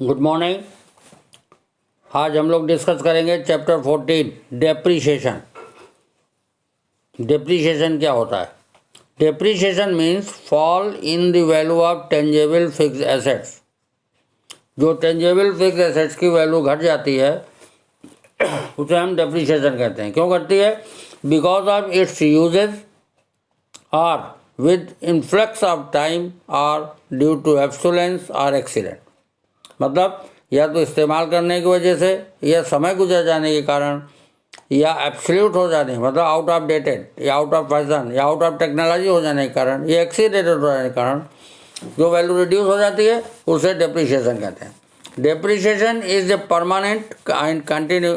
Good morning. आज हम लोग डिस्कस करेंगे चैप्टर 14 डेप्रीशिएशन। डेप्रीशिएशन क्या होता है? Depreciation means fall in the value of tangible fixed assets. जो टेंजेबल फिक्स्ड एसेट्स की वैल्यू घट जाती है उसे हम डेप्रीशिएशन कहते हैं। क्यों घटती है? Because of its usages are with influx of time are due to obsolescence और एक्सीडेंट। मतलब या तो इस्तेमाल करने की वजह से, या समय गुजर जाने के कारण, या एब्सोल्यूट हो जाने मतलब आउट ऑफ डेटेड, या आउट ऑफ फैशन, या आउट ऑफ टेक्नोलॉजी हो जाने के कारण, या एक्सीडेंटेड हो जाने के कारण जो वैल्यू रिड्यूस हो जाती है उसे डेप्रीशिएशन कहते हैं। Depreciation is a permanent and continue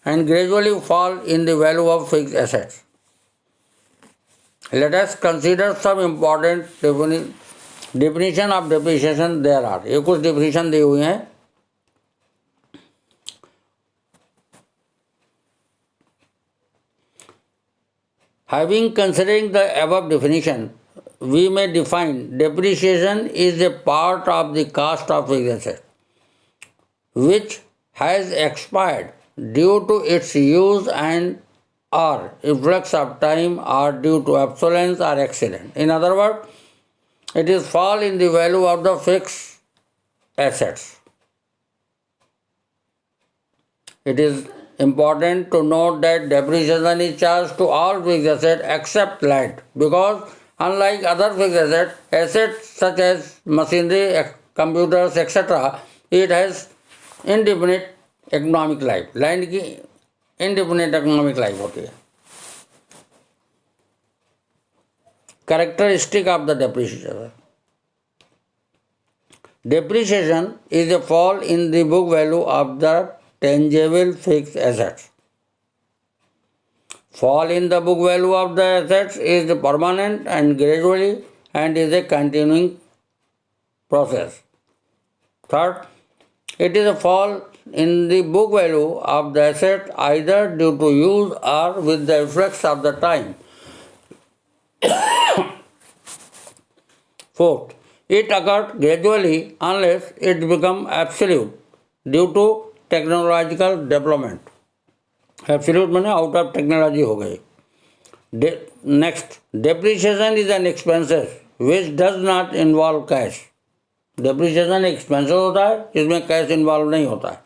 and gradually fall in the value of fixed assets. Let us consider some important definition of depreciation there are। ये कुछ definition दी हुई हैं। Having considering the above definition, we may define depreciation is a part of the cost of fixed asset which has expired due to its use and or influx of time or due to obsolescence or accident. In other words, it is fall in the value of the fixed assets. It is important to note that depreciation is charged to all fixed assets except land, because unlike other fixed assets such as machinery, computers, etc., it has indefinite economic life. Land की indefinite economic life होती है। Characteristic of the depreciation. Depreciation is a fall in the book value of the tangible fixed assets. Fall in the book value of the assets is permanent and gradually and is a continuing process. Third, it is a fall in the book value of the asset either due to use or with the effects of the time. Fourth, it occurs gradually unless it becomes absolute due to technological development. Absolute माने out of technology हो गई। Next, depreciation is an expense which does not involve cash. Depreciation expense होता है जिसमें cash involve नहीं होता है।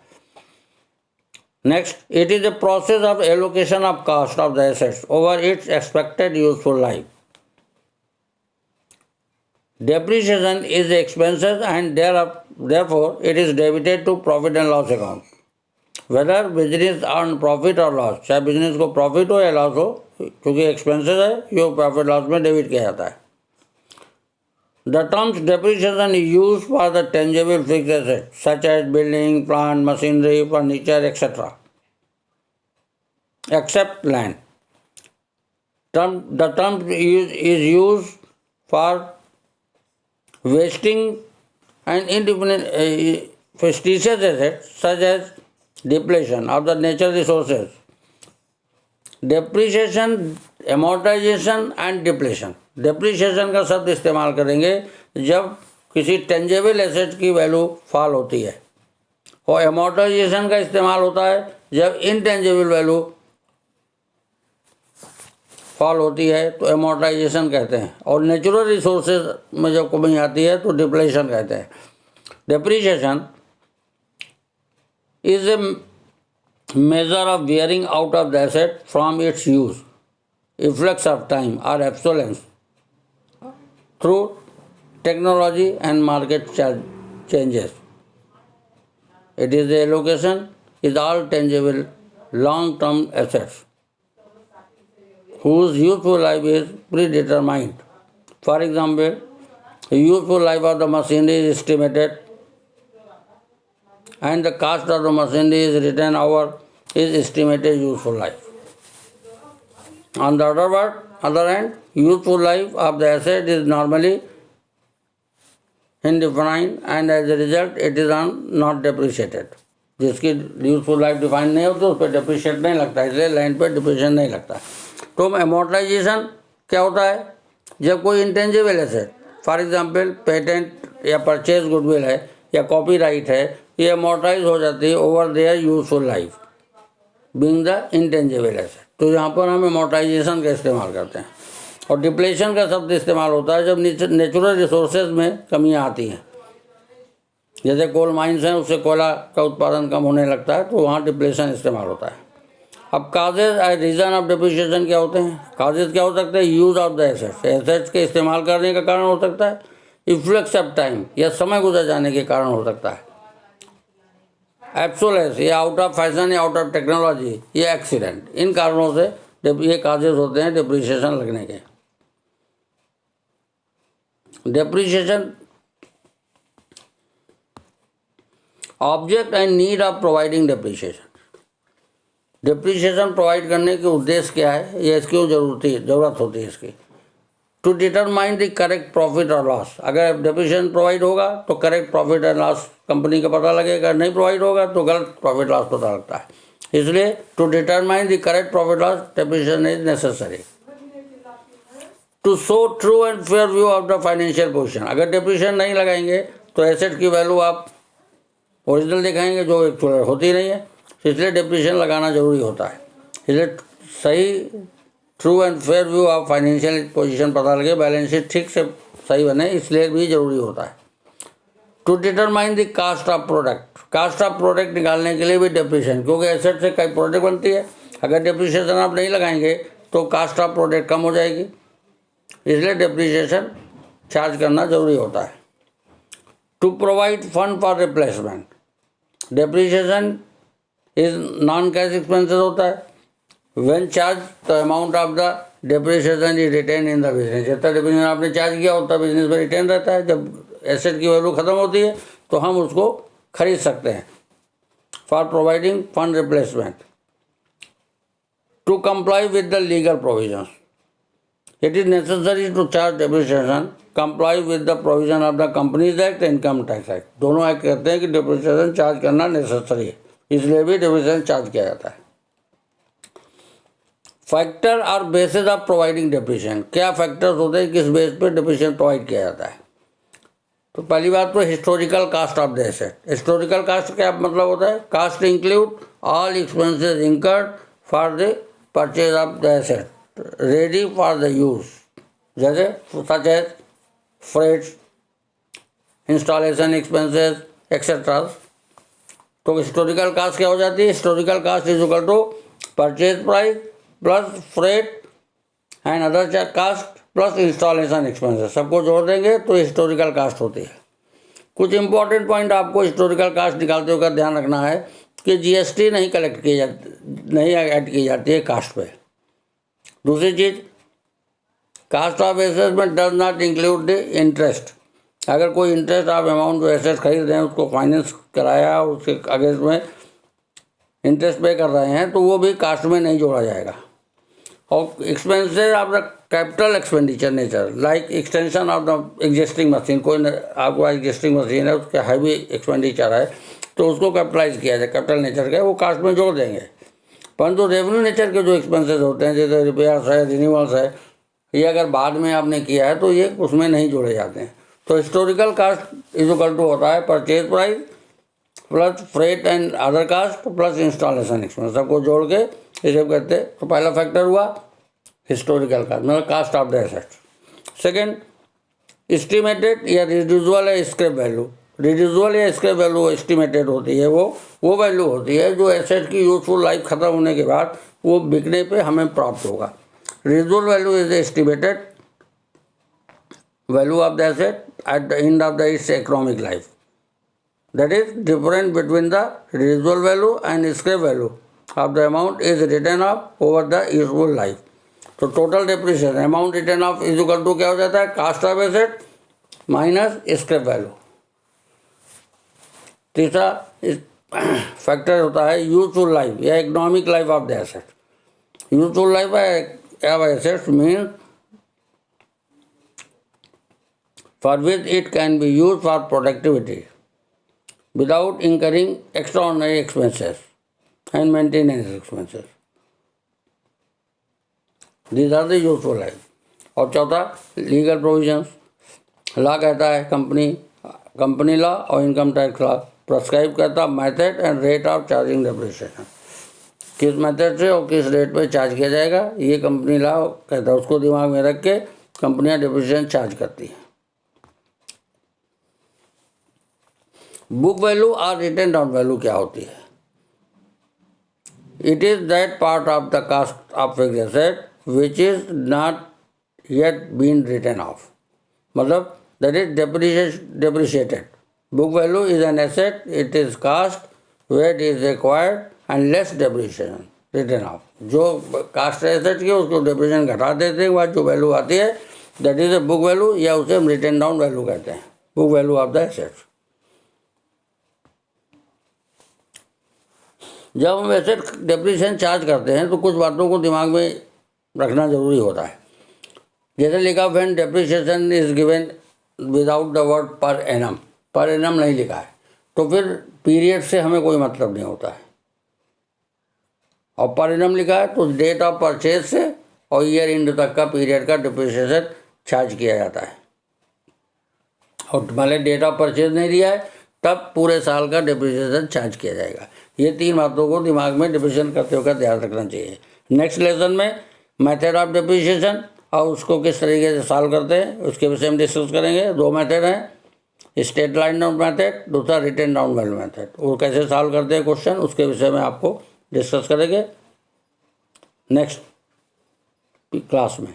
Next, it is a process of allocation of cost of the assets over its expected useful life. Depreciation is expenses and therefore it is debited to profit and loss account. Whether business earn profit or loss, चाहे business को profit हो या loss हो, क्योंकि expenses है ये profit loss में debit किया जाता है। The terms depreciation is used for the tangible fixed assets such as building, plant, machinery, furniture, etc. except land. The term is used for wasting and indefinite fictitious assets such as depletion of the natural resources. Depreciation, amortization and depletion. Depreciation का शब्द इस्तेमाल करेंगे जब किसी tangible asset की value fall होती है, और amortization का इस्तेमाल होता है जब इनटेंजेबल वैल्यू फॉल होती है तो amortization कहते हैं, और नेचुरल रिसोर्सेज में जब कमी आती है तो डिप्लेशन कहते हैं। Depreciation is a measure of wearing out of the asset from its use, efflux of time or obsolescence through technology and market changes. It is the allocation is all tangible long-term assets whose useful life is predetermined. For example, the useful life of the machinery is estimated and the cost of the machinery is written over is estimated useful life. On the other hand, useful life of the asset is normally indefinite and as a result it is not depreciated. जिसकी useful life define नहीं होती उस पर depreciate नहीं लगता, इसलिए land पर depreciation नहीं लगता। तो एमोर्टाइजेशन क्या होता है? जब कोई intangible asset, for example patent या परचेज गुडविल है या कॉपीराइट है, ये अमोर्टाइज हो जाती है over their useful life being the intangible asset. तो यहाँ पर हम अमोर्टाइजेशन का इस्तेमाल करते हैं। और डिप्लेशन का शब्द इस्तेमाल होता है जब नेचुरल रिसोर्सेज में कमियाँ आती हैं, जैसे कोल माइंस हैं, उससे कोयला का उत्पादन कम होने लगता है, तो वहाँ डिप्लेशन इस्तेमाल होता है। अब causes as reason of depreciation क्या होते हैं? काजेज क्या हो सकते हैं? Use of the assets, assets के इस्तेमाल करने का कारण हो सकता है। इफ्लक्स ऑफ टाइम, या समय गुजर जाने के कारण हो सकता है। एब्सोलेंस, या आउट ऑफ फैशन या आउट ऑफ टेक्नोलॉजी, या एक्सीडेंट, इन कारणों से ये काजेज होते हैं डिप्रिशिएशन लगने के। Depreciation object and need of providing depreciation. Depreciation provide करने के उद्देश्य क्या है, या इसकी जरूरत होती है इसकी। To determine the correct profit और लॉस, अगर डिप्रिशिएशन प्रोवाइड होगा तो correct profit and loss company का पता लगेगा, नहीं प्रोवाइड होगा तो गलत प्रॉफिट लॉस पता लगता है। इसलिए to determine the correct profit loss depreciation is necessary. To show true and fair view of the financial position, अगर डिप्रिशिएशन नहीं लगाएंगे तो एसेट की वैल्यू आप ओरिजिनल दिखाएंगे जो एक्चुअल होती नहीं है, इसलिए डिप्रिशिएशन लगाना जरूरी होता है। इसलिए सही true and fair view of financial position पता लगे, बैलेंस शीट ठीक से सही बने, इसलिए भी जरूरी होता है। To determine the cost of product, cost of product निकालने के लिए भी डिप्रिशिएशन, क्योंकि एसेट से कई प्रोडक्ट बनती है, अगर डिप्रिशिएशन आप नहीं लगाएंगे तो कास्ट ऑफ प्रोडक्ट कम हो जाएगी, इसलिए डिप्रिशिएशन चार्ज करना जरूरी होता है। To provide fund for replacement, depreciation is non cash expenses होता है। When charge the amount of the depreciation is retained in the business, जितना डिप्रिशिएशन आपने चार्ज किया उतना बिजनेस में रिटेन रहता है। जब एसेट की वैल्यू खत्म होती है तो हम उसको खरीद सकते हैं। For providing fund replacement. To comply with the legal provisions, it is necessary to charge depreciation comply with the provision of the companies act, income tax act, दोनों एक्ट कहते हैं कि डिप्रिशिएशन चार्ज करना नेसेसरी है, इसलिए भी depreciation charge किया जाता है। फैक्टर और बेसिस ऑफ प्रोवाइडिंग डिप्रिशिएशन, क्या फैक्टर्स होते हैं, किस बेस पे डिप्रिशिएशन प्रोवाइड किया जाता है? तो पहली बात तो historical cost of the asset. Historical cost क्या मतलब होता है? Cost include all expenses incurred for the purchase of the asset ready for the use, जैसे such as freights, installation expenses etcetera. तो हिस्टोरिकल कास्ट क्या हो जाती है? Historical cost is equal to purchase price plus freight and other cost plus installation expenses, सबको जोड़ देंगे तो हिस्टोरिकल कास्ट होती है। कुछ इंपॉर्टेंट पॉइंट आपको हिस्टोरिकल कास्ट निकालते हुए ध्यान रखना है कि जीएसटी नहीं कलेक्ट की जाती, नहीं ऐड की जाती है कास्ट पे। दूसरी चीज़, कास्ट ऑफ एसेट में does not include the interest. अगर कोई इंटरेस्ट आप अमाउंट जो एसेट खरीद रहे हैं उसको फाइनेंस कराया और उसके अगेंस्ट में इंटरेस्ट पे कर रहे हैं तो वो भी कास्ट में नहीं जोड़ा जाएगा। और expenses of the capital expenditure nature, like extension of the existing machine, कोई आपको एग्जिस्टिंग मशीन है उसका हैवी एक्सपेंडिचर है तो उसको कैपिटलाइज किया जाए, कैपिटल नेचर का, वो कास्ट में जोड़ देंगे। परंतु रेवेन्यू नेचर के जो एक्सपेंसेस होते हैं जैसे रिपेयर्स है, रिन्यूअल्स है, ये अगर बाद में आपने किया है तो ये उसमें नहीं जोड़े जाते हैं। तो historical cost is equal to होता है purchase price plus freight and other cost plus installation expense, सबको जोड़ के इसे कहते हैं। तो पहला फैक्टर हुआ हिस्टोरिकल कास्ट, मतलब cost of the asset. Second, estimated या रिड्यूजुअल या स्क्रैप वैल्यू। रिड्यूजुअल या स्क्रैप वैल्यू एस्टिमेटेड होती है, वो वैल्यू होती है जो एसेट की यूजफुल लाइफ खत्म होने के बाद वो बिकने पे हमें प्राप्त होगा। Residual value is estimated value of the asset at the end of the its economic life, that is difference between the residual value and scrap value of the amount is written off over the useful life. तो total depreciation amount written off is equal to क्या हो जाता है? Cost of asset minus scrap value. तीसरा factor होता है useful life या economic life of the asset. Useful life of assets mean for which it can be use for productivity without incurring extraordinary expenses and maintenance expenses. These are the useful life. और चौथा legal provisions. Law कहता है company company law और income tax law prescribe करता method and rate of charging depreciation, किस method से और किस रेट पे चार्ज किया जाएगा, ये कंपनी लॉ कहता है। उसको दिमाग में रख के कंपनियां डेप्रिसिएशन चार्ज करती हैं। बुक वैल्यू और रिटन डाउन वैल्यू क्या होती है? It is that part of the cost of fixed asset which is not yet been written off, मतलब that is depreciated. Book value is an asset, it is cost where it is required and less depreciation written off. जो cast asset की उसको depreciation घटा देते हैं, बाद जो value आती है that is a book value, या उसे हम रिटन डाउन वैल्यू कहते हैं, book value of the assets. जब हम एसेट डेप्रिसिएशन चार्ज करते हैं तो कुछ बातों को दिमाग में रखना जरूरी होता है। जैसे लिखा when depreciation is given without the word per annum, per annum नहीं लिखा है तो फिर पीरियड से हमें कोई मतलब नहीं होता है, और पर एनम लिखा है तो डेट ऑफ परचेज से और ईयर एंड तक का पीरियड का डिप्रिसिएशन चार्ज किया जाता है। और भले डेट ऑफ परचेज नहीं दिया है तब पूरे साल का डिप्रिसिएशन चार्ज किया जाएगा। ये तीन बातों को दिमाग में डिप्रिसिएशन करते हुए ध्यान रखना चाहिए। नेक्स्ट लेसन में मेथड ऑफ डिप्रिसिएशन और उसको किस तरीके से सॉल्व करते हैं उसके विषय में डिस्कस करेंगे। दो मेथड हैं, स्ट्रेट लाइन डाउन मेथड, दूसरा रिटन डाउन वैल्यू मेथड। वो कैसे सॉल्व करते हैं क्वेश्चन उसके विषय में आपको डिस्कस करेंगे नेक्स्ट क्लास में।